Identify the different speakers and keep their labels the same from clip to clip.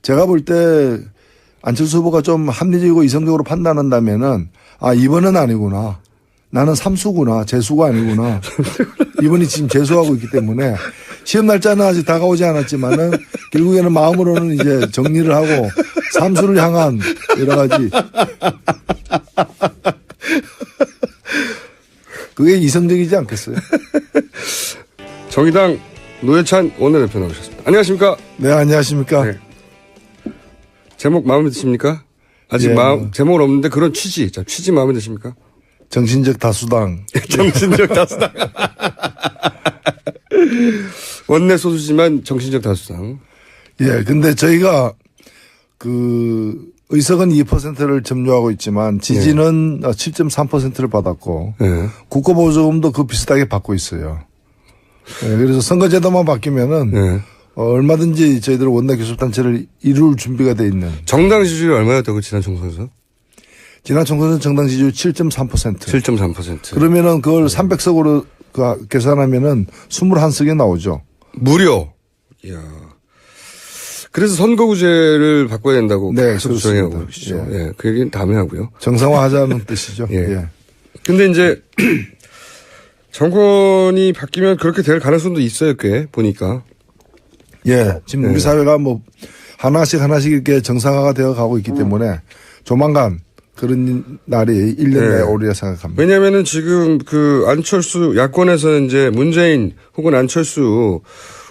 Speaker 1: 제가 볼 때 안철수 후보가 좀 합리적이고 이성적으로 판단한다면은 이번은 아니구나. 나는 삼수구나. 재수가 아니구나. 이번이 지금 재수하고 있기 때문에 시험 날짜는 아직 다가오지 않았지만은 결국에는 마음으로는 이제 정리를 하고 삼수를 향한 여러 가지. 그게 이성적이지 않겠어요?
Speaker 2: 정의당 노회찬 원내대표 나오셨습니다. 안녕하십니까?
Speaker 1: 네, 안녕하십니까? 네.
Speaker 2: 제목 마음에 드십니까? 아직 제목은 없는데 그런 취지. 자, 취지 마음에 드십니까?
Speaker 1: 정신적 다수당.
Speaker 2: 정신적 다수당. 원내 소수지만 정신적 다수당.
Speaker 1: 예, 근데 저희가 의석은 2%를 점유하고 있지만 지지는 7.3%를 받았고 국고보조금도 그 비슷하게 받고 있어요. 예, 그래서 선거제도만 바뀌면은 얼마든지 저희들 원내 교섭단체를 이룰 준비가 돼 있는.
Speaker 2: 정당 지지율이 얼마였다고 지난 총선에서?
Speaker 1: 지난 총선은 정당 지지율 7.3%.
Speaker 2: 7.3%.
Speaker 1: 그러면은 그걸 300석으로 계산하면은 21석이 나오죠.
Speaker 2: 무려. 이야. 그래서 선거구제를 바꿔야 된다고 계속 주장하고 계시죠. 예. 그 얘기는 다음에 하고요.
Speaker 1: 정상화하자는 뜻이죠.
Speaker 2: 예. 근데 이제 정권이 바뀌면 그렇게 될 가능성도 있어요, 꽤 보니까.
Speaker 1: 예. 지금 우리 사회가 하나씩 이렇게 정상화가 되어 가고 있기 때문에 조만간 그런 날이 1년 내에 오리라 생각합니다.
Speaker 2: 왜냐면은 지금 안철수 야권에서는 이제 문재인 혹은 안철수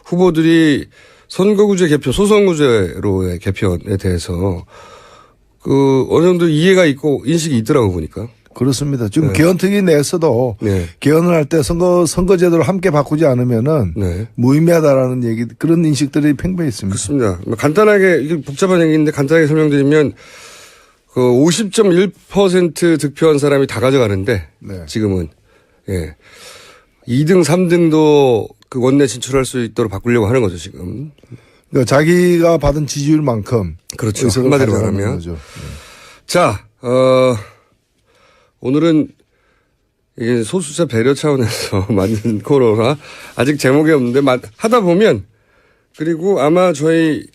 Speaker 2: 후보들이 선거구제 개편, 소선구제로의 개편에 대해서 어느 정도 이해가 있고 인식이 있더라고 보니까.
Speaker 1: 그렇습니다. 지금 개헌특위 내에서도 개헌을 할 때 선거제도를 함께 바꾸지 않으면은 무의미하다라는 얘기, 그런 인식들이 팽배해 있습니다.
Speaker 2: 그렇습니다. 간단하게, 이게 복잡한 얘기인데 간단하게 설명드리면 50.1% 득표한 사람이 다 가져가는데 지금은 2등, 3등도 원내 진출할 수 있도록 바꾸려고 하는 거죠, 지금.
Speaker 1: 그러니까 자기가 받은 지지율만큼.
Speaker 2: 그렇죠. 한마디로 말하면. 거죠. 자, 오늘은 이게 소수자 배려 차원에서 만든 코너라 아직 제목이 없는데 하다 보면 그리고 아마 저희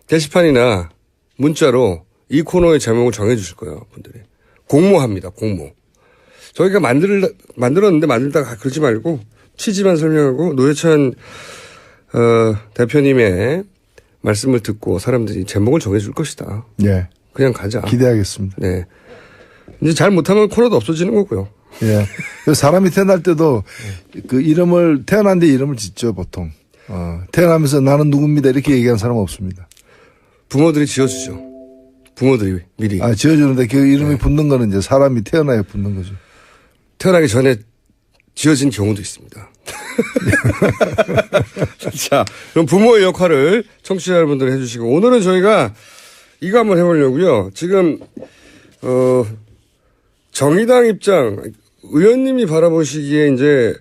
Speaker 2: 게시판이나 문자로 이 코너의 제목을 정해 주실 거예요, 분들이. 공모합니다, 공모. 저희가 만들었는데 만들다가 그러지 말고 취지만 설명하고 노회찬 대표님의 말씀을 듣고 사람들이 제목을 정해 줄 것이다.
Speaker 1: 네.
Speaker 2: 그냥 가자.
Speaker 1: 기대하겠습니다.
Speaker 2: 네. 이제 잘 못하면 코너도 없어지는 거고요.
Speaker 1: 예. 사람이 태어날 때도 태어난 데 이름을 짓죠, 보통. 태어나면서 나는 누굽니다 이렇게 얘기하는 사람은 없습니다.
Speaker 2: 부모들이 지어주죠. 부모들이 미리.
Speaker 1: 지어주는데 그 이름이 붙는 거는 이제 사람이 태어나야 붙는 거죠.
Speaker 2: 태어나기 전에 지어진 경우도 있습니다. 자, 그럼 부모의 역할을 청취자 여러분들 해주시고 오늘은 저희가 이거 한번 해보려고요. 지금 정의당 입장 의원님이 바라보시기에 이제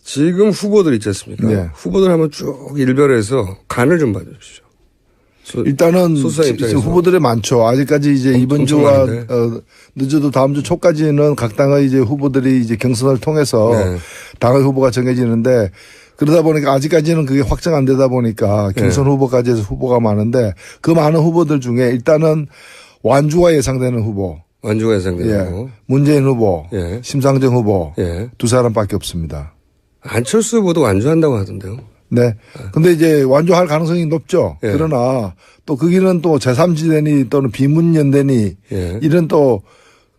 Speaker 2: 지금 후보들 있지 않습니까? 후보들 한번 쭉 일별해서 간을 좀 봐주십시오.
Speaker 1: 일단은 후보들이 많죠. 아직까지 이제 이번 주가 늦어도 다음 주 초까지는 각 당의 이제 후보들이 이제 경선을 통해서 당의 후보가 정해지는데 그러다 보니까 아직까지는 그게 확정 안 되다 보니까 경선 후보까지 해서 후보가 많은데 그 많은 후보들 중에 일단은 완주가 예상되는 후보.
Speaker 2: 완주가 예상되는 후보.
Speaker 1: 문재인 후보, 심상정 후보 두 사람밖에 없습니다.
Speaker 2: 안철수 후보도 완주한다고 하던데요.
Speaker 1: 네. 근데 이제 완주할 가능성이 높죠. 그러나 또 거기는 또 제3지대니 또는 비문연대니 이런 또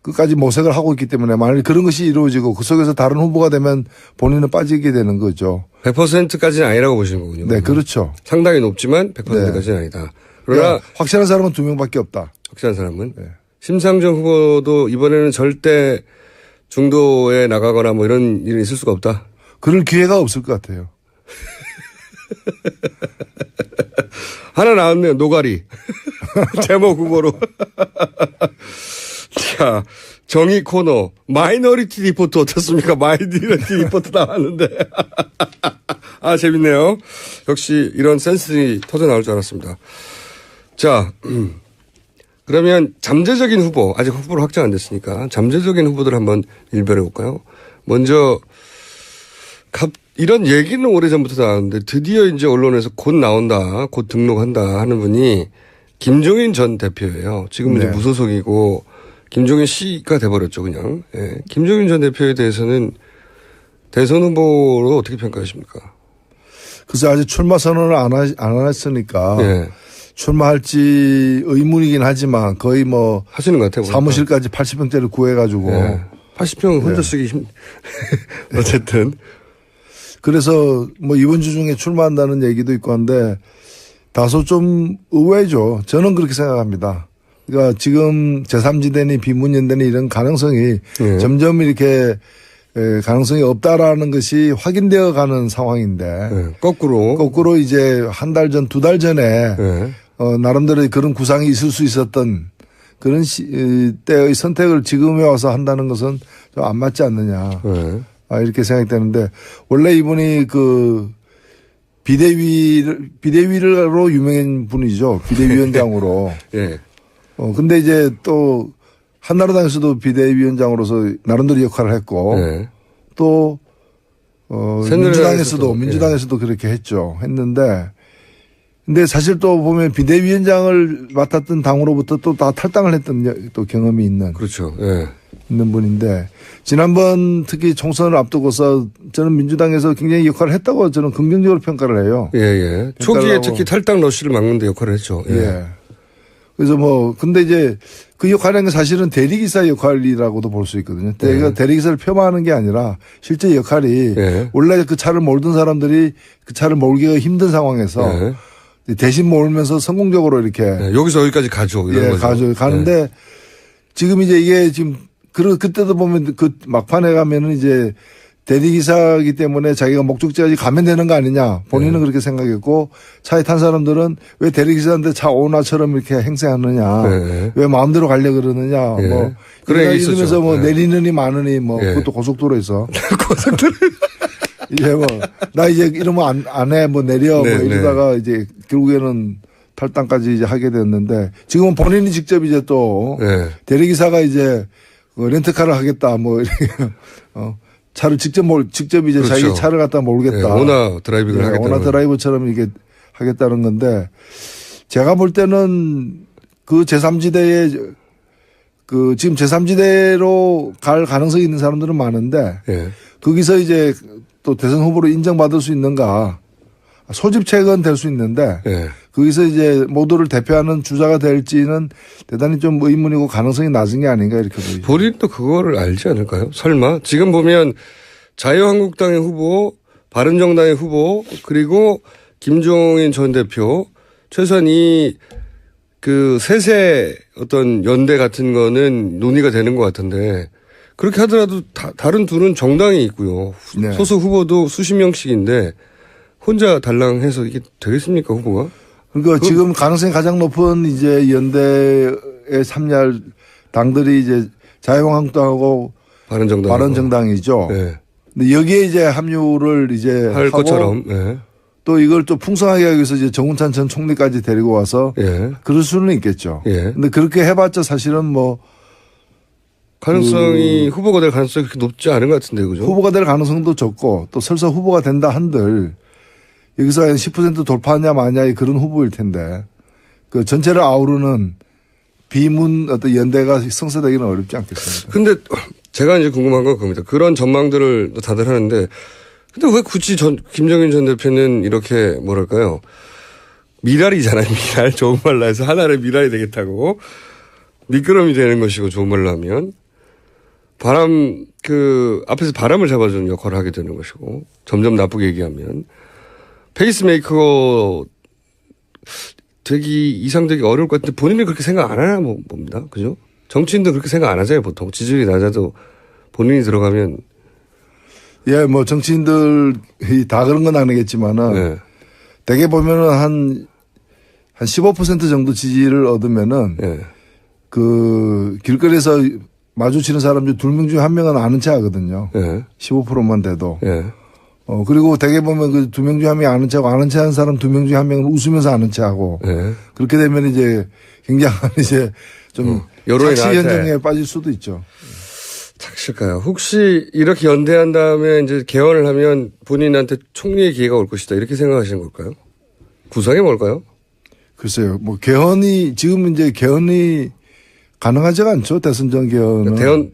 Speaker 1: 끝까지 모색을 하고 있기 때문에 만약에 그런 것이 이루어지고 그 속에서 다른 후보가 되면 본인은 빠지게 되는 거죠.
Speaker 2: 100%까지는 아니라고 보시는 거군요.
Speaker 1: 네, 그렇죠.
Speaker 2: 상당히 높지만 100%까지는 아니다. 그러나
Speaker 1: 확실한 사람은 2명밖에 없다.
Speaker 2: 확실한 사람은. 심상정 후보도 이번에는 절대 중도에 나가거나 뭐 이런 일이 있을 수가 없다.
Speaker 1: 그럴 기회가 없을 것 같아요.
Speaker 2: 하나 나왔네요. 노가리. 제목 후보로. 자, 정의 코너. 마이너리티 리포트 어떻습니까? 마이너리티 리포트 나왔는데. 재밌네요. 역시 이런 센스들이 터져 나올 줄 알았습니다. 자, 그러면 잠재적인 후보, 아직 후보로 확정 안 됐으니까 잠재적인 후보들 한번 일별해 볼까요? 먼저 이런 얘기는 오래전부터 나왔는데 드디어 이제 언론에서 곧 나온다, 곧 등록한다 하는 분이 김종인 전 대표예요. 지금은
Speaker 1: 네.
Speaker 2: 이제 무소속이고 김종인 씨가 돼버렸죠, 그냥. 예. 김종인 전 대표에 대해서는 대선 후보로 어떻게 평가하십니까?
Speaker 1: 그래서 아직 출마 선언을 안 했으니까
Speaker 2: 예.
Speaker 1: 출마할지 의문이긴 하지만 거의 뭐
Speaker 2: 하시는 것 같아요.
Speaker 1: 사무실까지 80평대를 구해가지고.
Speaker 2: 예. 80평 혼자 쓰기 어쨌든.
Speaker 1: 그래서 뭐 이번 주 중에 출마한다는 얘기도 있고 한데 다소 좀 의외죠. 저는 그렇게 생각합니다. 그러니까 지금 제3지대니 비문연대니 이런 가능성이 점점 이렇게 가능성이 없다라는 것이 확인되어 가는 상황인데 거꾸로 이제 한 달 전, 두 달 전에 나름대로 그런 구상이 있을 수 있었던 그런 때의 선택을 지금에 와서 한다는 것은 좀 안 맞지 않느냐. 이렇게 생각이 되는데 원래 이분이 그 비대위로 유명한 분이죠. 비대위원장으로.
Speaker 2: 예.
Speaker 1: 근데 이제 또 한나라당에서도 비대위원장으로서 나름대로 역할을 했고 또 민주당에서도 그렇게 했는데 근데 사실 또 보면 비대위원장을 맡았던 당으로부터 또 다 탈당을 했던 또 경험이 있는.
Speaker 2: 그렇죠. 예.
Speaker 1: 있는 분인데 지난번 특히 총선을 앞두고서 저는 민주당에서 굉장히 역할을 했다고 저는 긍정적으로 평가를 해요.
Speaker 2: 예. 초기에 특히 탈당 러쉬를 막는 데 역할을 했죠. 예.
Speaker 1: 그래서 뭐 근데 이제 그 역할은 사실은 대리기사 역할이라고도 볼 수 있거든요. 대리기사를 폄하하는 게 아니라 실제 역할이 원래 그 차를 몰던 사람들이 그 차를 몰기가 힘든 상황에서 대신 몰면서 성공적으로 이렇게
Speaker 2: 여기서 여기까지 가죠. 이런 거죠.
Speaker 1: 가는데 지금 이제 이게 지금 그때도 보면 그 막판에 가면은 이제 대리기사이기 때문에 자기가 목적지까지 가면 되는 거 아니냐. 본인은 그렇게 생각했고 차에 탄 사람들은 왜 대리기사인데 차 오나처럼 이렇게 행세하느냐. 왜 마음대로 가려고 그러느냐. 뭐. 그러니까 이러면서 뭐 내리느니 마느니 뭐 그것도 고속도로에서.
Speaker 2: 고속도로.
Speaker 1: 이제 뭐 나 이제 이러면 안 해. 뭐 내려. 뭐 이러다가 이제 결국에는 탈당까지 이제 하게 됐는데 지금은 본인이 직접 이제 또 대리기사가 이제 렌트카를 하겠다. 뭐 이렇게 차를 직접 이제 그렇죠. 자기 차를 갖다 몰겠다.
Speaker 2: 오나 드라이빙을 하겠다.
Speaker 1: 오나 드라이브처럼 이게 하겠다는 건데 제가 볼 때는 그 제3지대에 그 지금 제3지대로 갈 가능성이 있는 사람들은 많은데 거기서 이제 또 대선 후보로 인정받을 수 있는가 소집책은 될 수 있는데 거기서 이제 모두를 대표하는 주자가 될지는 대단히 좀 의문이고 가능성이 낮은 게 아닌가 이렇게 보이죠.
Speaker 2: 본인도 그거를 알지 않을까요? 설마 지금 보면 자유한국당의 후보, 바른정당의 후보 그리고 김종인 전 대표 최소한 이 그 셋의 어떤 연대 같은 거는 논의가 되는 것 같은데 그렇게 하더라도 다른 둘은 정당이 있고요. 소속 후보도 수십 명씩인데 혼자 달랑해서 이게 되겠습니까 후보가?
Speaker 1: 그러니까 지금 가능성이 가장 높은 이제 연대에 참여할 당들이 이제 자유한국당하고 바른정당이죠. 근데 여기에 이제 합류를 이제
Speaker 2: 할
Speaker 1: 하고
Speaker 2: 것처럼.
Speaker 1: 또 이걸 또 풍성하게 하기 위해서 이제 정운찬 전 총리까지 데리고 와서 그럴 수는 있겠죠. 근데 그렇게 해봤자 사실은 뭐
Speaker 2: 가능성이 후보가 될 가능성이 그렇게 높지 않은 것 같은데 그죠?
Speaker 1: 후보가 될 가능성도 적고 또 설사 후보가 된다 한들 여기서 한 10% 돌파하냐 마냐의 그런 후보일 텐데 그 전체를 아우르는 비문 어떤 연대가 성사되기는 어렵지 않겠습니까?
Speaker 2: 근데 제가 이제 궁금한 건 그겁니다. 그런 전망들을 다들 하는데 근데 왜 굳이 김종인 전 대표는 이렇게 뭐랄까요? 미랄이잖아요. 미랄. 좋은 말로 해서 하나를 미랄이 되겠다고. 미끄럼이 되는 것이고 좋은 말로 하면. 앞에서 바람을 잡아주는 역할을 하게 되는 것이고 점점 나쁘게 얘기하면. 페이스메이커 이상되기 어려울 것 같은데 본인이 그렇게 생각 안 하나 봅니다. 그죠? 정치인도 그렇게 생각 안 하잖아요. 보통. 지지율이 낮아도 본인이 들어가면.
Speaker 1: 예, 뭐 정치인들이 다 그런 건 아니겠지만은 대개 보면은 한 15% 정도 지지를 얻으면은 그 길거리에서 마주치는 사람 중 2명 중에 1명은 아는 체 하거든요. 15%만 돼도. 그리고 대개 보면 그 2명 중에 1명이 아는 체하고 아는 체 하는 사람 2명 중에 1명은 웃으면서 아는 체 하고. 그렇게 되면 이제 굉장한 이제 좀 자치 현정에 빠질 수도 있죠.
Speaker 2: 착실까요? 혹시 이렇게 연대한 다음에 이제 개헌을 하면 본인한테 총리의 기회가 올 것이다. 이렇게 생각하시는 걸까요? 구상이 뭘까요?
Speaker 1: 글쎄요. 뭐 개헌이 지금 이제 개헌이 가능하지가 않죠. 대선 전 개헌은.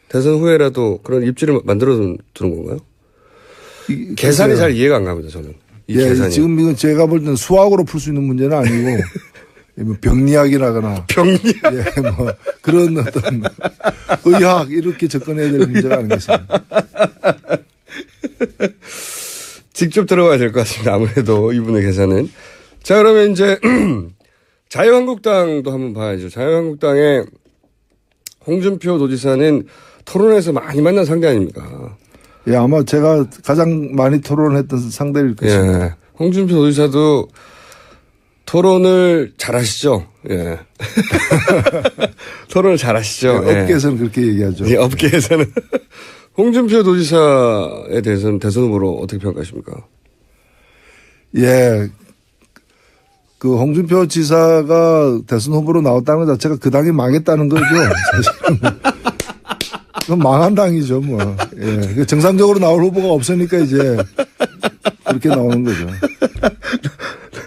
Speaker 2: 대선 후에라도 그런 입지를 만들어 두는 건가요? 계산이 잘 이해가 안 갑니다. 저는. 이 계산이.
Speaker 1: 지금 이건 제가 볼 때는 수학으로 풀 수 있는 문제는 아니고 뭐 병리학이라거나 예, 뭐 그런 어떤 의학 이렇게 접근해야 될 문제가 아니겠습니까?
Speaker 2: 직접 들어가야 될 것 같습니다. 아무래도 이분의 계산은. 자, 그러면 이제 자유한국당도 한번 봐야죠. 자유한국당의 홍준표 도지사는 토론에서 많이 만난 상대 아닙니까?
Speaker 1: 예, 아마 제가 가장 많이 토론했던 상대일 것입니다.
Speaker 2: 예. 홍준표 도지사도 토론을 잘하시죠. 예. 토론을 잘하시죠.
Speaker 1: 예, 업계에서는 그렇게 얘기하죠.
Speaker 2: 예, 업계에서는. 홍준표 도지사에 대해서는 대선 후보로 어떻게 평가하십니까?
Speaker 1: 예. 그 홍준표 지사가 대선 후보로 나왔다는 것 자체가 그 당이 망했다는 거죠. 사실은. 그건 망한 당이죠, 뭐. 예. 정상적으로 나올 후보가 없으니까 이제 그렇게 나오는 거죠.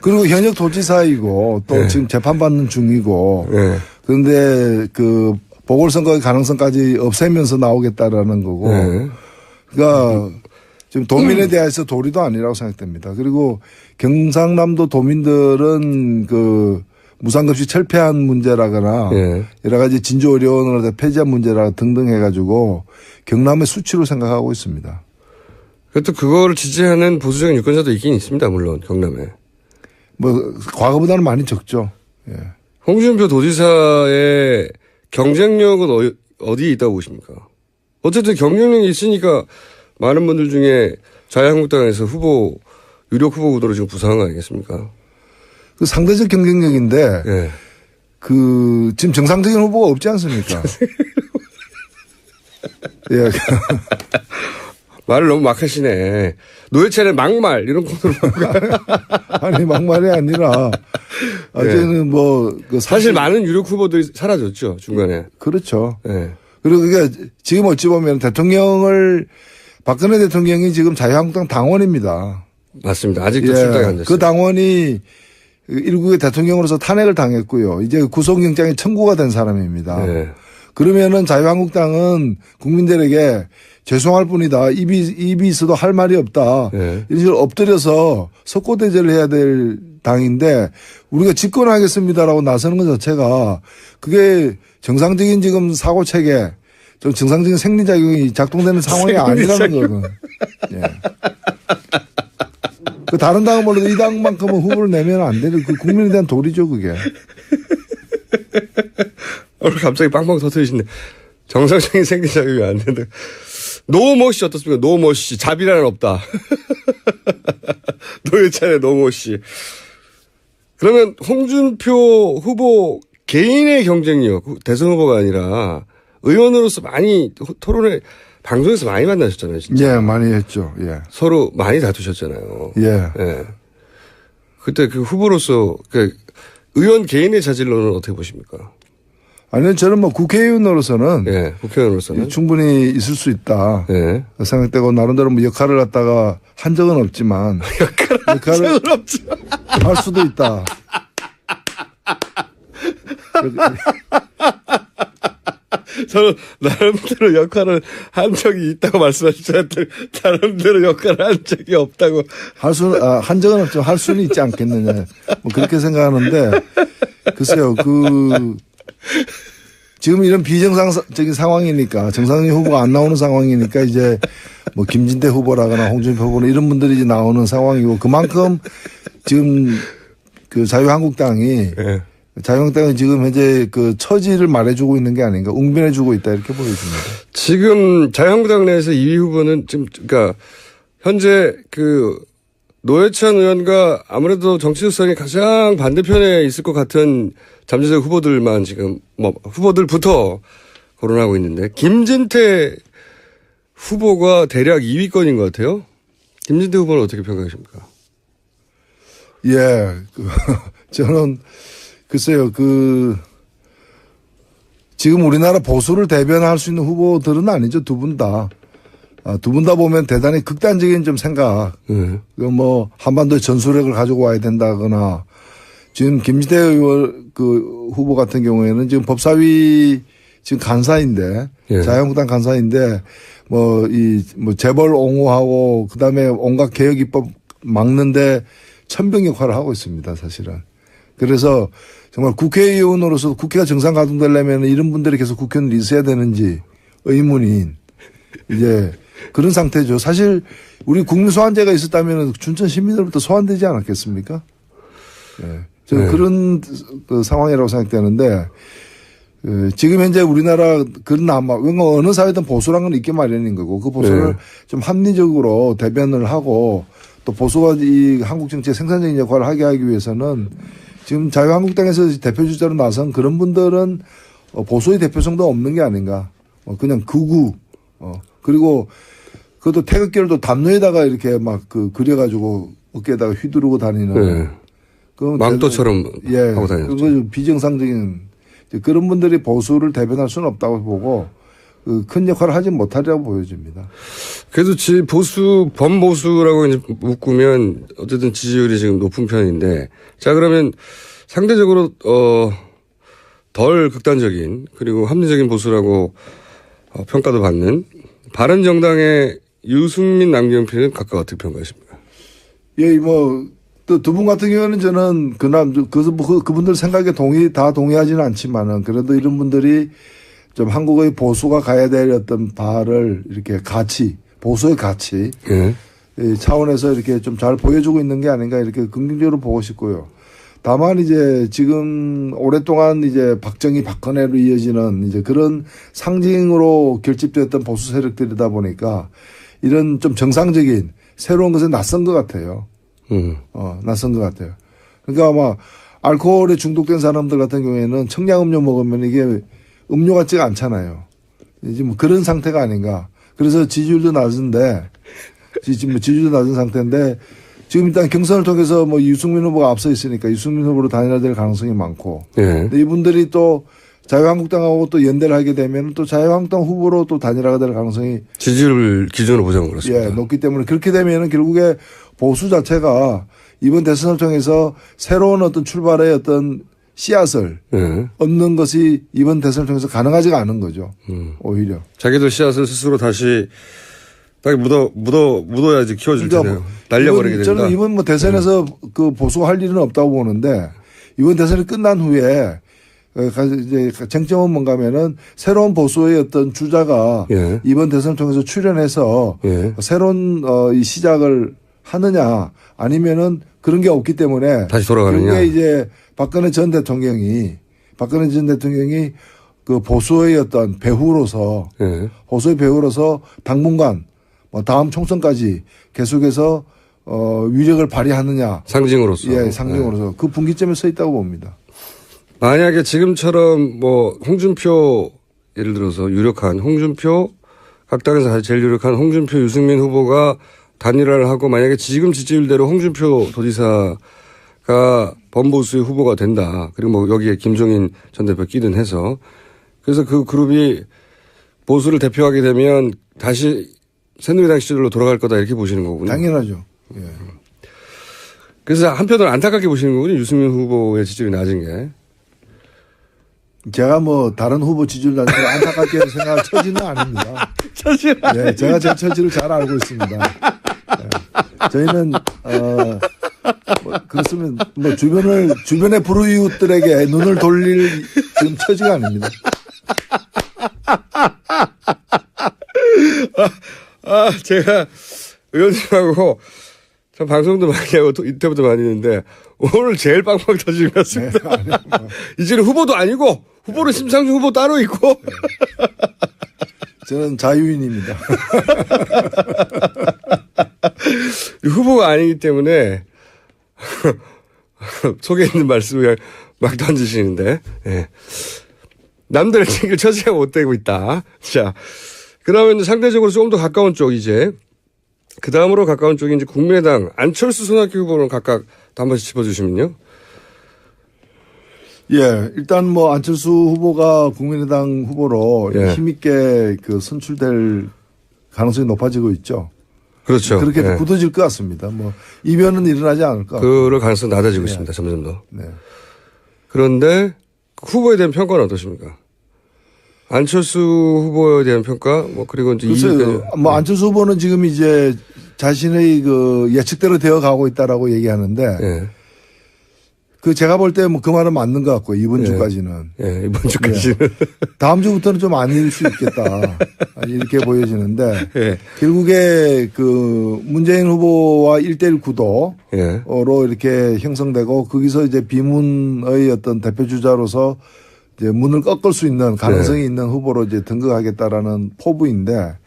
Speaker 1: 그리고 현역 도지사이고 또 지금 재판받는 중이고 그런데 그 보궐선거의 가능성까지 없애면서 나오겠다라는 거고 그러니까 지금 도민에 대해서 도리도 아니라고 생각됩니다. 그리고 경상남도 도민들은 그 무상급식 철폐한 문제라거나 여러 가지 진주의료원을 폐지한 문제라 등등 해가지고 경남의 수치로 생각하고 있습니다.
Speaker 2: 그것도 그거를 지지하는 보수적인 유권자도 있긴 있습니다. 물론 경남에.
Speaker 1: 뭐 과거보다는 많이 적죠. 예.
Speaker 2: 홍준표 도지사의 경쟁력은 어디에 있다고 보십니까? 어쨌든 경쟁력이 있으니까 많은 분들 중에 자유한국당에서 유력 후보 구도로 지금 부상한 거 아니겠습니까?
Speaker 1: 그 상대적 경쟁력인데 그 지금 정상적인 후보가 없지 않습니까? 예.
Speaker 2: 말을 너무 막 하시네. 노회찬의 막말 이런 코너로.
Speaker 1: 아니 막말이 아니라 어제는 뭐 그
Speaker 2: 사실 많은 유력 후보들이 사라졌죠 중간에.
Speaker 1: 그렇죠.
Speaker 2: 네.
Speaker 1: 그리고 그게 지금 어찌 보면 박근혜 대통령이 지금 자유한국당 당원입니다.
Speaker 2: 맞습니다. 아직도 출당이 안 됐어요.
Speaker 1: 그 당원이 일국의 대통령으로서 탄핵을 당했고요. 이제 구속영장이 청구가 된 사람입니다. 그러면은 자유한국당은 국민들에게 죄송할 뿐이다. 입이 있어도 할 말이 없다. 이런 식으로 엎드려서 석고대죄를 해야 될 당인데 우리가 집권하겠습니다라고 나서는 것 자체가 그게 정상적인 지금 사고체계 좀 정상적인 생리작용이 작동되는 상황이 아니라는 거거든요. 예. 그 다른 당은 몰라도 이 당만큼은 후보를 내면 안 되는 그 국민에 대한 도리죠 그게.
Speaker 2: 오늘 갑자기 빵빵 터뜨리시네. 정상적인 생리작용이 안 된다. 노모 씨 어떻습니까? 노모 씨. 자비라는 없다. 노회찬의 노모 씨. 그러면 홍준표 후보 개인의 경쟁력, 대선 후보가 아니라 의원으로서 많이 토론에 방송에서 많이 만나셨잖아요. 진짜.
Speaker 1: 예, 많이 했죠. 예.
Speaker 2: 서로 많이 다투셨잖아요.
Speaker 1: 예.
Speaker 2: 예. 그때 그 후보로서 그 의원 개인의 자질로는 어떻게 보십니까?
Speaker 1: 아니요, 저는 뭐 국회의원으로서는.
Speaker 2: 예, 국회의원으로서는.
Speaker 1: 충분히 있을 수 있다.
Speaker 2: 예.
Speaker 1: 생각되고, 나름대로 뭐 역할을 갖다가 한 적은 없지만. 역할을 할 수도 있다.
Speaker 2: 저는 나름대로 역할을 한 적이 있다고 말씀하셨잖아요. 나름대로 역할을 한 적이 없다고.
Speaker 1: 한 적은 없지만 할 수는 있지 않겠느냐. 뭐 그렇게 생각하는데. 글쎄요, 지금 이런 비정상적인 상황이니까 정상적인 후보가 안 나오는 상황이니까 이제 뭐 김진태 후보라거나 홍준표 후보나 이런 분들이 이제 나오는 상황이고 그만큼 지금 그 자유한국당이 자유한국당은 지금 현재 그 처지를 말해주고 있는 게 아닌가 웅변해주고 있다 이렇게 보여집니다.
Speaker 2: 지금 자유한국당 내에서 2위 후보는 지금 그러니까 현재 그 노회찬 의원과 아무래도 정치적성이 가장 반대편에 있을 것 같은 잠재적 후보들만 지금 뭐 후보들부터 거론하고 있는데 김진태 후보가 대략 2위권인 것 같아요. 김진태 후보는 어떻게 평가하십니까?
Speaker 1: 예, 저는 글쎄요 지금 우리나라 보수를 대변할 수 있는 후보들은 아니죠. 두 분 다. 두 분 다 보면 대단히 극단적인 좀 생각. 뭐 한반도의 전술핵을 가지고 와야 된다거나 지금 김지태 의원 그 후보 같은 경우에는 지금 법사위 지금 간사인데 예. 자유한국당 간사인데 뭐 재벌 옹호하고 그다음에 온갖 개혁 입법 막는데 천병 역할을 하고 있습니다. 사실은. 그래서 정말 국회의원으로서 국회가 정상 가동되려면 이런 분들이 계속 국회의원을 있어야 되는지 의문인 이제 그런 상태죠. 사실 우리 국민 소환제가 있었다면 춘천 시민들부터 소환되지 않았겠습니까? 네. 저는 그런 그 상황이라고 생각되는데 지금 현재 우리나라 그런 어느 사회든 보수란 건 있게 마련인 거고 그 보수를 좀 합리적으로 대변을 하고 또 보수가 이 한국 정치의 생산적인 역할을 하게 하기 위해서는 지금 자유한국당에서 대표 주자로 나선 그런 분들은 보수의 대표성도 없는 게 아닌가. 그냥 극우. 그리고 그것도 태극기를 또 담요에다가 이렇게 막 그려가지고 어깨에다가 휘두르고 다니는.
Speaker 2: 망토처럼 하고 다녔죠.
Speaker 1: 그거 비정상적인 그런 분들이 보수를 대변할 수는 없다고 보고 큰 역할을 하지 못하리라고 보여집니다.
Speaker 2: 그래도 범보수라고 이제 묶으면 어쨌든 지지율이 지금 높은 편인데 자 그러면 상대적으로 덜 극단적인 그리고 합리적인 보수라고 평가도 받는 바른정당의 유승민 남경필은 각각 어떻게 평가하십니까?
Speaker 1: 예, 뭐 또 두 분 같은 경우는 저는 그분들 생각에 다 동의하지는 않지만은 그래도 이런 분들이 좀 한국의 보수가 가야 될 어떤 바를 이렇게 보수의 가치 차원에서 이렇게 좀 잘 보여주고 있는 게 아닌가 이렇게 긍정적으로 보고 싶고요. 다만 이제 지금 오랫동안 이제 박정희 박근혜로 이어지는 이제 그런 상징으로 결집됐던 보수 세력들이다 보니까 이런 좀 정상적인 새로운 것에 낯선 것 같아요. 낯선 것 같아요. 그러니까 아마 알코올에 중독된 사람들 같은 경우에는 청량음료 먹으면 이게 음료 같지가 않잖아요. 이제 뭐 그런 상태가 아닌가. 그래서 지지율도 낮은데, 지지율도 낮은 상태인데, 지금 일단 경선을 통해서 뭐 유승민 후보가 앞서 있으니까 유승민 후보로 단일화될 가능성이 많고, 근데 이분들이 또 자유한국당하고 또 연대를 하게 되면 또 자유한국당 후보로 또 단일화가 될 가능성이
Speaker 2: 지지율 기준으로 보자면 그렇습니다.
Speaker 1: 예, 높기 때문에 그렇게 되면은 결국에 보수 자체가 이번 대선을 통해서 새로운 어떤 출발의 어떤 씨앗을 얻는 것이 이번 대선을 통해서 가능하지가 않은 거죠. 오히려.
Speaker 2: 자기들 씨앗을 스스로 다시 딱 묻어야지 키워질 텐데요. 날려버리게 된다.
Speaker 1: 저는 이번 뭐 대선에서 그 보수가 할 일은 없다고 보는데 이번 대선이 끝난 후에 이제 쟁점은 뭔가 하면은 새로운 보수의 어떤 주자가 이번 대선을 통해서 출연해서 새로운 이 시작을 하느냐 아니면은 그런 게 없기 때문에
Speaker 2: 다시 돌아가느냐.
Speaker 1: 그게 이제 박근혜 전 대통령이 그 보수의 어떤 배후로서 당분간 다음 총선까지 계속해서 위력을 발휘하느냐.
Speaker 2: 상징으로서.
Speaker 1: 예, 상징으로서 그 분기점에 서 있다고 봅니다.
Speaker 2: 만약에 지금처럼 뭐 홍준표 예를 들어서 유력한 홍준표 각 당에서 제일 유력한 홍준표 유승민 후보가 단일화를 하고 만약에 지금 지지율대로 홍준표 도지사가 범보수의 후보가 된다. 그리고 뭐 여기에 김종인 전 대표 끼든 해서 그래서 그 그룹이 보수를 대표하게 되면 다시 새누리당 시절로 돌아갈 거다 이렇게 보시는 거군요.
Speaker 1: 당연하죠. 예.
Speaker 2: 그래서 한편으로 안타깝게 보시는 거군요. 유승민 후보의 지지율이 낮은 게.
Speaker 1: 제가 뭐 다른 후보 지지율 낮은 걸 안타깝게 생각할 처지는 아닙니다.
Speaker 2: 처지는
Speaker 1: 네, 제가 제 처지를 잘 알고 있습니다. 네. 저희는 뭐 그렇으면 뭐 주변의 불우이웃들에게 눈을 돌릴 지금 처지가 아닙니다.
Speaker 2: 제가 의원님하고 참 방송도 많이 하고 또 인터뷰도 많이 했는데 오늘 제일 빵빵 터지는 것 같습니다. 네, 이제는 후보도 아니고 후보는 심상정 후보 따로 있고. 네.
Speaker 1: 저는 자유인입니다.
Speaker 2: 후보가 아니기 때문에 속에 있는 말씀을 그냥 막 던지시는데 네. 남들을 챙길 처지가 못 되고 있다. 자, 그러면 상대적으로 조금 더 가까운 쪽 이제 그 다음으로 가까운 쪽이 이제 국민의당 안철수 손학규 후보는 각각 한 번씩 짚어주시면요.
Speaker 1: 예, 일단 뭐 안철수 후보가 국민의당 후보로
Speaker 2: 예.
Speaker 1: 힘있게 그 선출될 가능성이 높아지고 있죠.
Speaker 2: 그렇죠.
Speaker 1: 그렇게
Speaker 2: 예.
Speaker 1: 굳어질 것 같습니다. 뭐 이변은 일어나지 않을 것 같고.
Speaker 2: 그럴 가능성이 낮아지고
Speaker 1: 예.
Speaker 2: 있습니다. 점점 더.
Speaker 1: 네.
Speaker 2: 그런데 후보에 대한 평가는 어떠십니까? 안철수 후보에 대한 평가, 뭐 그리고 이제
Speaker 1: 글쎄요. 뭐 안철수 후보는 지금 이제 자신의 그 예측대로 되어 가고 있다라고 얘기하는데.
Speaker 2: 예.
Speaker 1: 그 제가 볼 때 뭐 그 말은 맞는 것 같고 이번 주까지는.
Speaker 2: 예, 이번 주까지는.
Speaker 1: 다음 주부터는 좀 아닐 수 있겠다. 이렇게 보여지는데.
Speaker 2: 예.
Speaker 1: 결국에 그 문재인 후보와 1대1 구도로
Speaker 2: 예.
Speaker 1: 이렇게 형성되고 거기서 이제 비문의 어떤 대표 주자로서 이제 문을 꺾을 수 있는 가능성이 있는 후보로 이제 등극하겠다라는 포부인데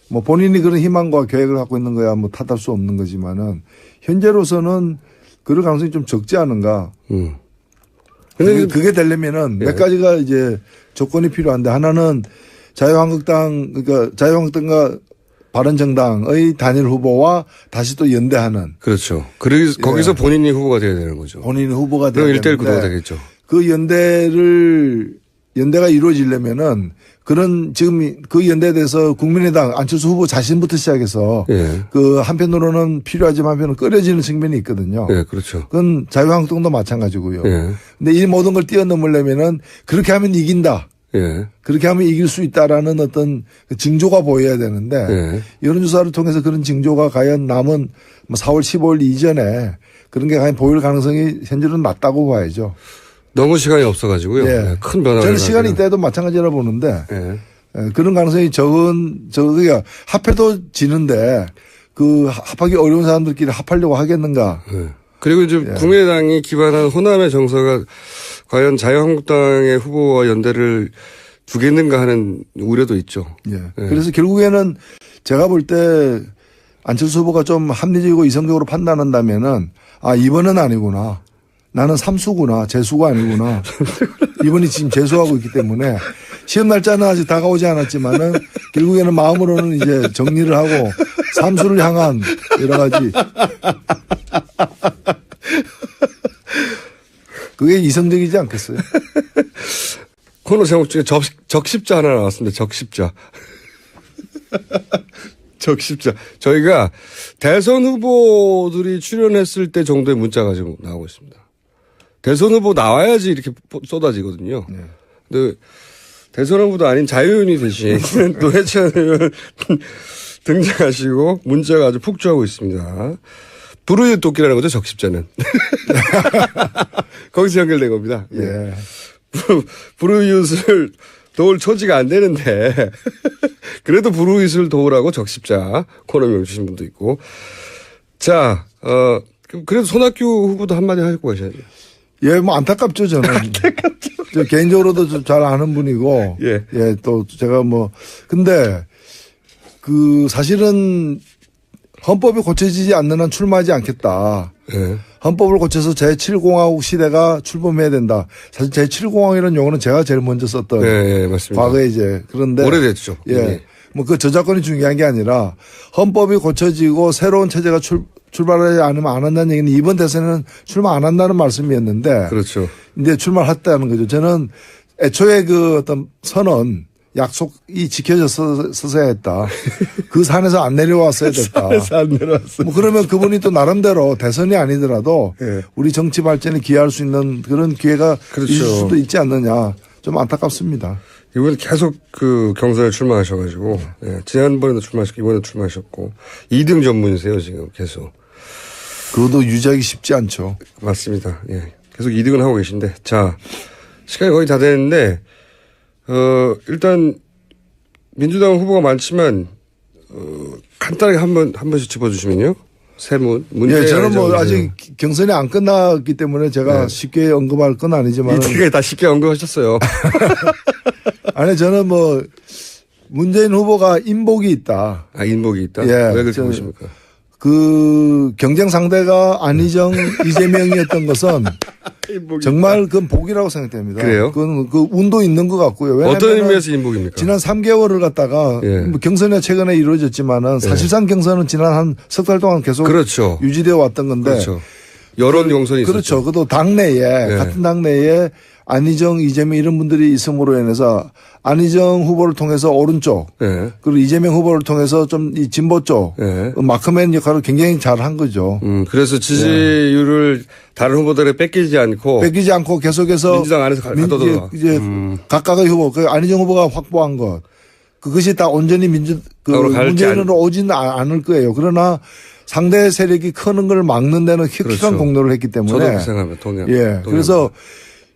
Speaker 1: 뭐 본인이 그런 희망과 계획을 갖고 있는 거야 뭐 탓할 수 없는 거지만은 현재로서는 그럴 가능성이 좀 적지 않은가. 근데 그게 되려면은 몇 가지가 이제 조건이 필요한데 하나는 자유한국당, 그러니까 자유한국당과 바른정당의 단일 후보와 다시 또 연대하는.
Speaker 2: 그렇죠. 그래서 거기서 본인이 후보가 돼야 되는 거죠.
Speaker 1: 본인이 후보가 돼야
Speaker 2: 되는데.
Speaker 1: 되는데.
Speaker 2: 1대1 구도가 되겠죠.
Speaker 1: 그 연대가 이루어지려면은 그런 지금 그 연대에 대해서 국민의당 안철수 후보 자신부터 시작해서
Speaker 2: 예.
Speaker 1: 그 한편으로는 필요하지만 한편으로는 꺼려지는 측면이 있거든요.
Speaker 2: 예, 그렇죠.
Speaker 1: 그건 자유한국당도 마찬가지고요.
Speaker 2: 예.
Speaker 1: 근데 이 모든 걸 뛰어넘으려면은 그렇게 하면 이긴다.
Speaker 2: 예.
Speaker 1: 그렇게 하면 이길 수 있다라는 어떤 징조가 보여야 되는데
Speaker 2: 예.
Speaker 1: 여론조사를 통해서 그런 징조가 과연 남은 4월 15일 이전에 그런 게 과연 보일 가능성이 현재는 낮다고 봐야죠.
Speaker 2: 너무 시간이 없어가지고요.
Speaker 1: 예.
Speaker 2: 큰 변화가.
Speaker 1: 저는 시간이 있다해도 마찬가지라 보는데
Speaker 2: 예.
Speaker 1: 그런 가능성이 저기가 합해도 지는데 그 합하기 어려운 사람들끼리 합하려고 하겠는가.
Speaker 2: 예. 그리고 이제 국민의당이 기반한 호남의 정서가 과연 자유한국당의 후보와 연대를 두겠는가 하는 우려도 있죠.
Speaker 1: 예. 그래서 결국에는 제가 볼 때 안철수 후보가 좀 합리적이고 이성적으로 판단한다면은 아, 이번은 아니구나. 나는 삼수구나. 재수가 아니구나. 이번이 지금 재수하고 있기 때문에 시험 날짜는 아직 다가오지 않았지만은 결국에는 마음으로는 이제 정리를 하고 삼수를 향한 여러 가지. 그게 이성적이지 않겠어요?
Speaker 2: 코너 제목 중에 적십자 하나 나왔습니다. 적십자. 적십자. 저희가 대선 후보들이 출연했을 때 정도의 문자가 지금 나오고 있습니다. 대선 후보 나와야지 이렇게 쏟아지거든요. 네. 근데 대선 후보도 아닌 자유인이 대신 노회찬 의원 등장하시고 문자가 아주 폭주하고 있습니다. 불우이웃 돕기라는 거죠, 적십자는. 거기서 연결된 겁니다.
Speaker 1: 예.
Speaker 2: 불우이웃을 도울 처지가 안 되는데 그래도 불우이웃을 도우라고 적십자 코너명 주신 분도 있고. 자, 그래도 손학규 후보도 한마디 하고 가셔야죠.
Speaker 1: 예, 뭐 안타깝죠, 저는. 안타깝죠. 저 개인적으로도 좀 잘 아는 분이고.
Speaker 2: 예.
Speaker 1: 예, 또 제가 뭐 근데 그 사실은 헌법이 고쳐지지 않는 한 출마하지 않겠다.
Speaker 2: 예.
Speaker 1: 헌법을 고쳐서 제7공화국 시대가 출범해야 된다. 사실 제7공화국이라는 용어는 제가 제일 먼저 썼던.
Speaker 2: 예, 맞습니다.
Speaker 1: 과거에 이제. 그런데.
Speaker 2: 오래됐죠.
Speaker 1: 예.
Speaker 2: 예.
Speaker 1: 뭐 그 저작권이 중요한 게 아니라 헌법이 고쳐지고 새로운 체제가 출발하지 않으면 안 한다는 얘기는 이번 대선에는 출마 안 한다는 말씀이었는데.
Speaker 2: 그렇죠.
Speaker 1: 근데 출마했다는 거죠. 저는 애초에 그 어떤 선언, 약속이 지켜졌어야 했다. 그 산에서 안 내려왔어야 됐다.
Speaker 2: 산에서 안 내려왔어.
Speaker 1: 뭐 그러면 그분이 또 나름대로 대선이 아니더라도
Speaker 2: 예.
Speaker 1: 우리 정치 발전에 기여할 수 있는 그런 기회가
Speaker 2: 그렇죠.
Speaker 1: 있을 수도 있지 않느냐. 좀 안타깝습니다.
Speaker 2: 이번에 계속 그 경선에 출마하셔가지고, 예. 지난번에도 출마하셨고, 이번에도 출마하셨고, 2등 전문이세요, 지금 계속.
Speaker 1: 그것도 유지하기 쉽지 않죠.
Speaker 2: 맞습니다. 예. 계속 2등을 하고 계신데. 자, 시간이 거의 다 됐는데, 일단, 민주당 후보가 많지만, 간단하게 한 번씩 짚어주시면요. 세문, 문제.
Speaker 1: 예, 저는 뭐 아직 경선이 안 끝났기 때문에 제가
Speaker 2: 네.
Speaker 1: 쉽게 언급할 건 아니지만.
Speaker 2: 이때까지 다 쉽게 언급하셨어요.
Speaker 1: 아니, 저는 뭐, 문재인 후보가 인복이 있다.
Speaker 2: 아, 인복이 있다?
Speaker 1: 예.
Speaker 2: 왜 그렇게 보십니까?
Speaker 1: 그 경쟁 상대가 안희정, 이재명이었던 것은 정말 그건 복이라고 생각됩니다.
Speaker 2: 그래요?
Speaker 1: 그건 그 운도 있는 것 같고요.
Speaker 2: 어떤 의미에서 인복입니까?
Speaker 1: 지난 3개월을 갖다가
Speaker 2: 예.
Speaker 1: 뭐 경선이 최근에 이루어졌지만은 사실상 경선은 지난 한 석 달 동안 계속
Speaker 2: 그렇죠.
Speaker 1: 유지되어 왔던 건데
Speaker 2: 그렇죠. 여론 경선이 있었죠.
Speaker 1: 그렇죠. 그것도 당내에 같은 당내에 안희정, 이재명 이런 분들이 있음으로 인해서 안희정 후보를 통해서 오른쪽 그리고 이재명 후보를 통해서 좀 이 진보 쪽 마크맨 역할을 굉장히 잘 한 거죠.
Speaker 2: 그래서 지지율을 다른 후보들에 뺏기지 않고
Speaker 1: 계속해서
Speaker 2: 민주당 안에서 가둬둬.
Speaker 1: 이제 각각의 후보, 그 안희정 후보가 확보한 것 그것이 다 온전히 문재인으로 오지는 않을 거예요. 그러나 상대 세력이 크는 걸 막는 데는 혁혁한 공로를 했기 때문에.
Speaker 2: 저도 그 생각합니다. 동의합니다.
Speaker 1: 그래서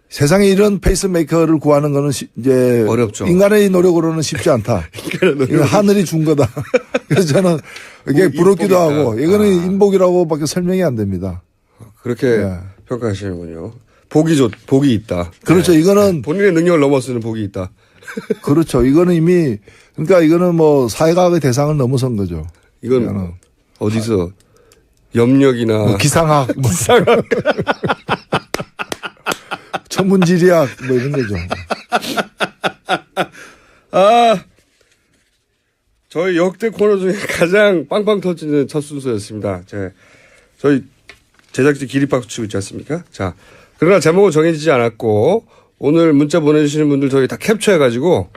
Speaker 1: 세상에 이런 페이스메이커를 구하는 거는 이제
Speaker 2: 어렵죠.
Speaker 1: 인간의 노력으로는 쉽지 않다. 이건 하늘이 준 거다. 그래서 저는 이게 부럽기도 하고 이거는 인복이라고밖에 설명이 안 됩니다.
Speaker 2: 그렇게 평가하시는군요. 복이 있다.
Speaker 1: 그렇죠. 이거는
Speaker 2: 본인의 능력을 넘어서는 복이 있다.
Speaker 1: 그렇죠. 이거는 이미 그러니까 이거는 뭐 사회과학의 대상을 넘어선 거죠.
Speaker 2: 이건 어디서 염력이나
Speaker 1: 기상학. 천문지리학 뭐 이런 거죠.
Speaker 2: 저희 역대 코너 중에 가장 빵빵 터지는 첫 순서였습니다. 저희 제작진 기립박수 치고 있지 않습니까? 자, 그러나 제목은 정해지지 않았고 오늘 문자 보내주시는 분들 저희 다 캡처해가지고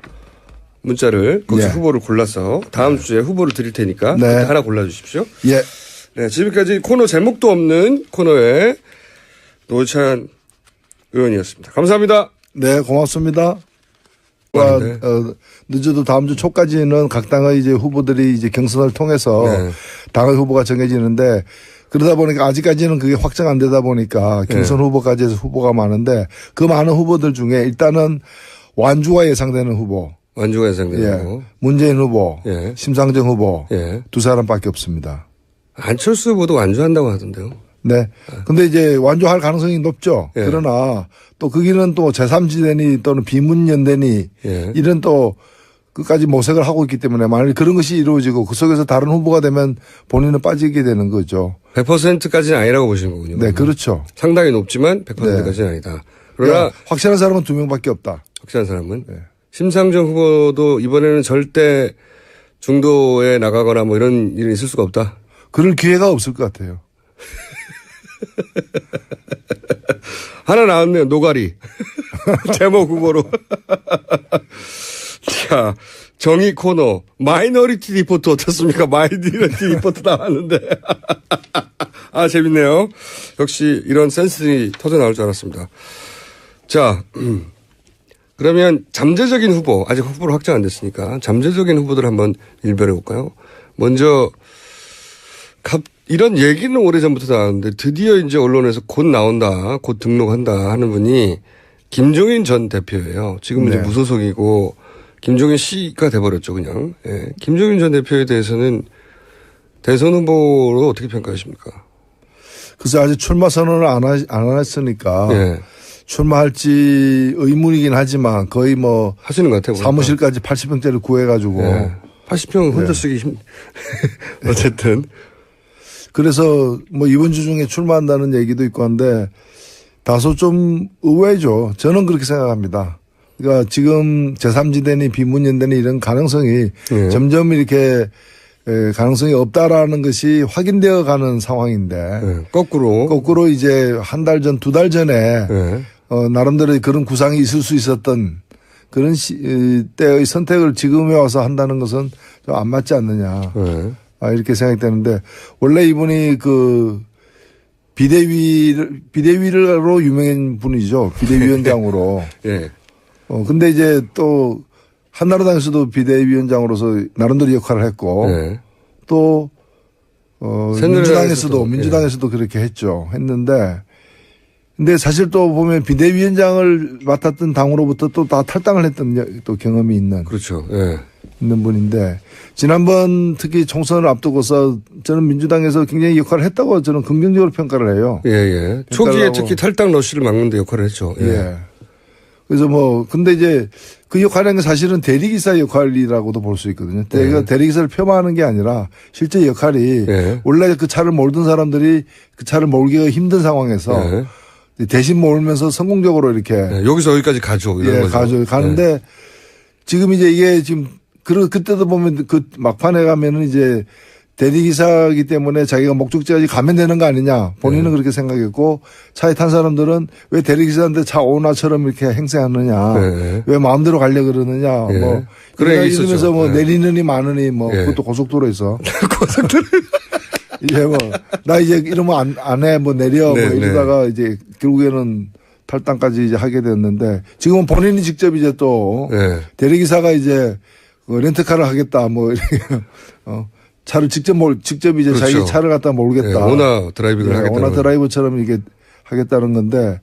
Speaker 2: 문자를 거기서 후보를 골라서 다음 주에 후보를 드릴 테니까 그때 하나 골라주십시오. 네, 지금까지 코너 제목도 없는 코너에 노회찬 의원이었습니다. 감사합니다.
Speaker 1: 네, 고맙습니다. 늦어도 다음 주 초까지는 각 당의 이제 후보들이 이제 경선을 통해서 당의 후보가 정해지는데 그러다 보니까 아직까지는 그게 확정 안 되다 보니까 경선 후보까지 해서 후보가 많은데 그 많은 후보들 중에 일단은 완주가 예상되는 후보. 문재인 후보, 심상정 후보 두 사람밖에 없습니다.
Speaker 2: 안철수 후보도 완주한다고 하던데요.
Speaker 1: 네. 근데 이제 완주할 가능성이 높죠. 그러나 또 거기는 또 제3지대니 또는 비문연대니 이런 또 끝까지 모색을 하고 있기 때문에 만일 그런 것이 이루어지고 그 속에서 다른 후보가 되면 본인은 빠지게 되는 거죠.
Speaker 2: 100%까지는 아니라고 보시는 거군요.
Speaker 1: 네, 그렇죠.
Speaker 2: 상당히 높지만 100%까지는 아니다. 그러나
Speaker 1: 확실한 사람은 2명밖에 없다.
Speaker 2: 확실한 사람은? 심상정 후보도 이번에는 절대 중도에 나가거나 뭐 이런 일이 있을 수가 없다.
Speaker 1: 그럴 기회가 없을 것 같아요.
Speaker 2: 하나 나왔네요. 노가리. 제목 후보로. 자, 정의 코너. 마이너리티 리포트 어떻습니까? 마이너리티 리포트 나왔는데. 재밌네요. 역시 이런 센스들이 터져 나올 줄 알았습니다. 자, 그러면 잠재적인 후보, 아직 후보로 확정 안 됐으니까 잠재적인 후보들 한번 일별해 볼까요? 먼저 이런 얘기는 오래전부터 나왔는데 드디어 이제 언론에서 곧 나온다, 곧 등록한다 하는 분이 김종인 전 대표예요. 지금 이제 무소속이고 김종인 씨가 돼버렸죠, 그냥. 김종인 전 대표에 대해서는 대선 후보로 어떻게 평가하십니까?
Speaker 1: 글쎄 아직 출마 선언을 안 했으니까 출마할지 의문이긴 하지만 거의 뭐
Speaker 2: 하시는 것 같아요.
Speaker 1: 사무실까지 80평짜리 구해가지고
Speaker 2: 80평 혼자 쓰기 어쨌든.
Speaker 1: 그래서 뭐 이번 주 중에 출마한다는 얘기도 있고 한데 다소 좀 의외죠. 저는 그렇게 생각합니다. 그러니까 지금 제3지대니 비문연대니 이런 가능성이 점점 이렇게 가능성이 없다라는 것이 확인되어 가는 상황인데 거꾸로 이제 한 달 전, 두 달 전에 나름대로 그런 구상이 있을 수 있었던 그런 때의 선택을 지금에 와서 한다는 것은 좀 안 맞지 않느냐. 이렇게 생각되는데 원래 이분이 그 비대위로 유명한 분이죠. 비대위원장으로. 근데 이제 또 한나라당에서도 비대위원장으로서 나름대로 역할을 했고 또 민주당에서도 그렇게 했는데 근데 사실 또 보면 비대위원장을 맡았던 당으로부터 또 다 탈당을 했던 또 경험이 있는.
Speaker 2: 그렇죠.
Speaker 1: 있는 분인데 지난번 특히 총선을 앞두고서 저는 민주당에서 굉장히 역할을 했다고 저는 긍정적으로 평가를 해요.
Speaker 2: 초기에 특히 탈당 러시를 막는 데 역할을 했죠.
Speaker 1: 그래서 뭐 근데 이제 그 역할은 사실은 대리기사 역할이라고도 볼 수 있거든요. 대리기사를 폄하하는 게 아니라 실제 역할이 원래 그 차를 몰던 사람들이 그 차를 몰기가 힘든 상황에서 대신 몰면서 성공적으로 이렇게
Speaker 2: 여기서 여기까지 가죠.
Speaker 1: 가는데 지금 이제 이게 지금 그때도 보면 그 막판에 가면은 이제 대리기사이기 때문에 자기가 목적지까지 가면 되는 거 아니냐. 본인은 그렇게 생각했고 차에 탄 사람들은 왜 대리기사한테 차 오나처럼 이렇게 행세하느냐. 왜 마음대로 가려고 그러느냐. 뭐.
Speaker 2: 그래,
Speaker 1: 이러면서 뭐 내리느니 마느니 뭐 그것도 고속도로에서.
Speaker 2: 고속도로.
Speaker 1: 이제 뭐 나 이제 이러면 안 해. 뭐 내려. 뭐 이러다가 이제 결국에는 탈당까지 이제 하게 됐는데 지금은 본인이 직접 이제 또 대리기사가 이제 렌트카를 하겠다. 뭐 이렇게 차를 직접 이제 그렇죠. 자기 차를 갖다 몰겠다.
Speaker 2: 오나 드라이빙을 하겠다.
Speaker 1: 오나 드라이버처럼 이게 하겠다는 건데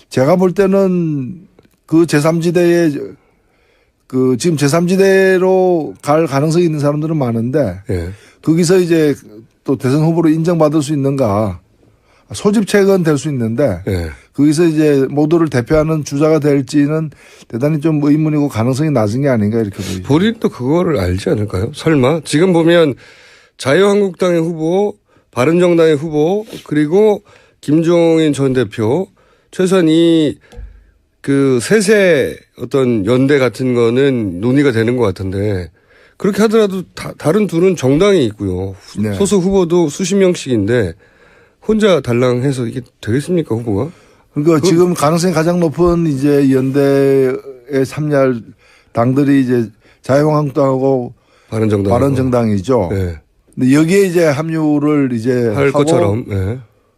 Speaker 1: 제가 볼 때는 그 제3지대에 지금 제3지대로 갈 가능성이 있는 사람들은 많은데 거기서 이제 또 대선 후보로 인정받을 수 있는가 소집책은 될 수 있는데 거기서 이제 모두를 대표하는 주자가 될지는 대단히 좀 의문이고 가능성이 낮은 게 아닌가 이렇게 보입니다.
Speaker 2: 본인도 그거를 알지 않을까요? 설마? 지금 보면 자유한국당의 후보, 바른정당의 후보, 그리고 김종인 전 대표, 최소한 그 셋의 어떤 연대 같은 거는 논의가 되는 것 같은데 그렇게 하더라도 다른 둘은 정당이 있고요. 소수 후보도 수십 명씩인데 혼자 달랑해서 이게 되겠습니까, 후보가?
Speaker 1: 그러니까 지금 가능성이 가장 높은 이제 연대에 참여할 당들이 이제 자유한국당하고 바른정당이죠. 근데 여기에 이제 합류를 이제
Speaker 2: 할
Speaker 1: 하고
Speaker 2: 것처럼.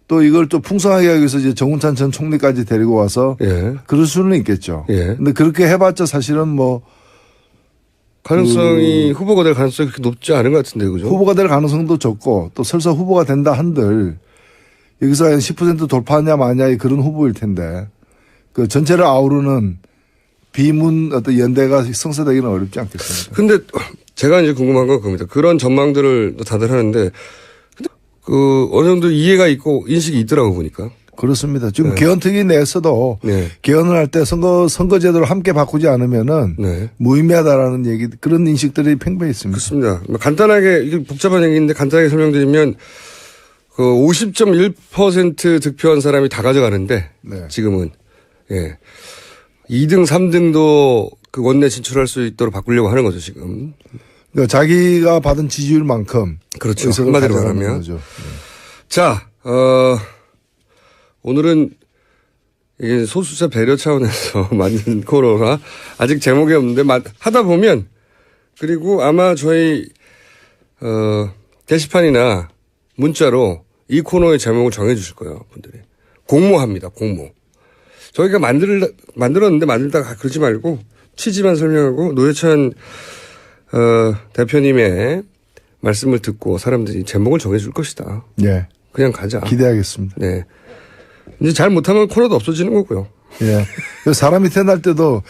Speaker 1: 또 이걸 또 풍성하게 하기 위해서 이제 정운찬 전 총리까지 데리고 와서 그럴 수는 있겠죠. 근데 그렇게 해봤자 사실은 뭐
Speaker 2: 가능성이 후보가 될 가능성이 그렇게 높지 않은 것 같은데 그죠?
Speaker 1: 후보가 될 가능성도 적고 또 설사 후보가 된다 한들 여기서 한 10% 돌파하냐 마냐의 그런 후보일 텐데 그 전체를 아우르는 비문 어떤 연대가 성사되기는 어렵지 않겠습니까?
Speaker 2: 근데 제가 이제 궁금한 건 그겁니다. 그런 전망들을 다들 하는데 근데 어느 정도 이해가 있고 인식이 있더라고 보니까.
Speaker 1: 그렇습니다. 지금 개헌특위 내에서도 개헌을 할 때 선거제도를 함께 바꾸지 않으면은 무의미하다라는 얘기 그런 인식들이 팽배해 있습니다.
Speaker 2: 그렇습니다. 간단하게 이게 복잡한 얘기인데 간단하게 설명드리면 그 50.1% 득표한 사람이 다 가져가는데 지금은 2등, 3등도 그 원내 진출할 수 있도록 바꾸려고 하는 거죠 지금.
Speaker 1: 그러니까 자기가 받은 지지율만큼
Speaker 2: 그렇죠. 한마디로 말하면. 자, 오늘은 이게 소수자 배려 차원에서 만든 코너가 아직 제목이 없는데 하다 보면 그리고 아마 저희 게시판이나 문자로 이 코너의 제목을 정해 주실 거예요, 분들이. 공모합니다, 공모. 저희가 만들었는데 만들다가 그러지 말고 취지만 설명하고 노회찬 대표님의 말씀을 듣고 사람들이 제목을 정해 줄 것이다. 그냥 가자.
Speaker 1: 기대하겠습니다.
Speaker 2: 이제 잘 못하면 코너도 없어지는 거고요.
Speaker 1: 사람이 태어날 때도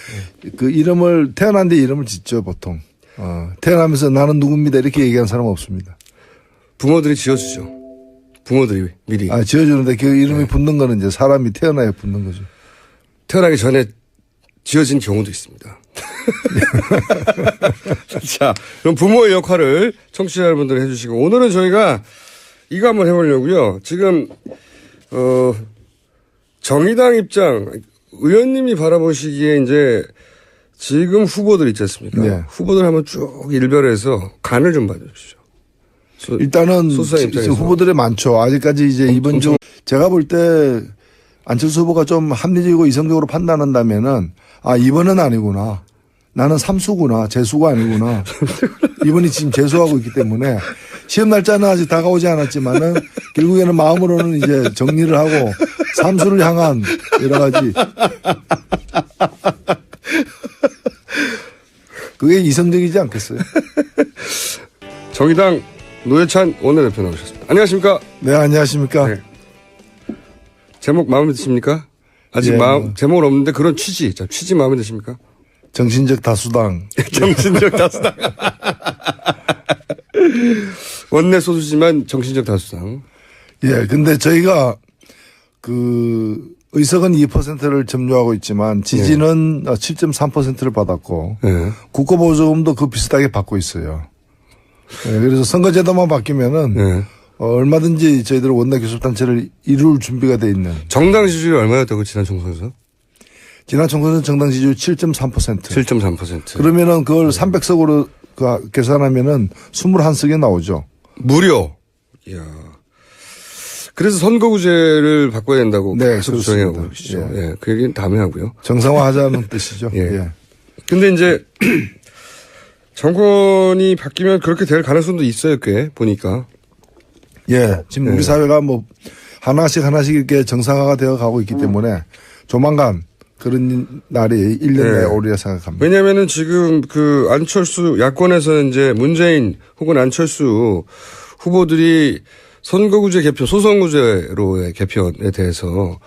Speaker 1: 그 태어난 데 이름을 짓죠, 보통. 태어나면서 나는 누굽니다 이렇게 얘기하는 사람은 없습니다.
Speaker 2: 부모들이 지어주죠. 부모들이 미리.
Speaker 1: 지어주는데 그 이름이 붙는 거는 이제 사람이 태어나야 붙는 거죠.
Speaker 2: 태어나기 전에 지어진 경우도 있습니다. 자, 그럼 부모의 역할을 청취자 여러분들 해주시고 오늘은 저희가 이거 한번 해보려고요. 지금 정의당 입장 의원님이 바라보시기에 이제 지금 후보들 있지 않습니까? 후보들 한번 쭉 일별해서 간을 좀 봐주십시오.
Speaker 1: 일단은 후보들이 많죠. 아직까지 이제 이번 주 제가 볼 때 안철수 후보가 좀 합리적이고 이성적으로 판단한다면은 이번은 아니구나. 나는 삼수구나. 재수가 아니구나. 이번이 지금 재수하고 있기 때문에 시험 날짜는 아직 다가오지 않았지만은 결국에는 마음으로는 이제 정리를 하고 삼수를 향한 여러 가지. 그게 이성적이지 않겠어요?
Speaker 2: 정의당 노회찬 원내대표 나오셨습니다. 안녕하십니까?
Speaker 1: 네, 안녕하십니까?
Speaker 2: 제목 마음에 드십니까? 아직 제목은 없는데 그런 취지 마음에 드십니까?
Speaker 1: 정신적 다수당.
Speaker 2: 정신적 다수당. 원내 소수지만 정신적 다수당.
Speaker 1: 근데 저희가 의석은 2%를 점유하고 있지만 지지는 7.3%를 받았고 국고보조금도 그 비슷하게 받고 있어요. 그래서 선거제도만 바뀌면은 얼마든지 저희들 원내 교섭단체를 이룰 준비가 돼 있는.
Speaker 2: 정당 지지율이 얼마였다고 지난 총선에서?
Speaker 1: 지난 총선은 정당 지지율 7.3%.
Speaker 2: 7.3%.
Speaker 1: 그러면은 그걸 300석으로 계산하면은 21석이 나오죠.
Speaker 2: 무려. 이야. 그래서 선거구제를 바꿔야 된다고
Speaker 1: 네,
Speaker 2: 계속 주장하고 계시죠. 예. 그 얘기는 다음에 하고요.
Speaker 1: 정상화하자는 뜻이죠.
Speaker 2: 예.
Speaker 1: 예.
Speaker 2: 근데 이제 정권이 바뀌면 그렇게 될 가능성도 있어요, 꽤 보니까.
Speaker 1: 예. 지금 우리 사회가 뭐 하나씩 이렇게 정상화가 되어 가고 있기 때문에 조만간 그런 날이 1년 내에 오리라 생각합니다.
Speaker 2: 왜냐면은 지금 그 안철수 야권에서는 이제 문재인 혹은 안철수 후보들이 선거구제 개편, 소선구제로의 개편에 대해서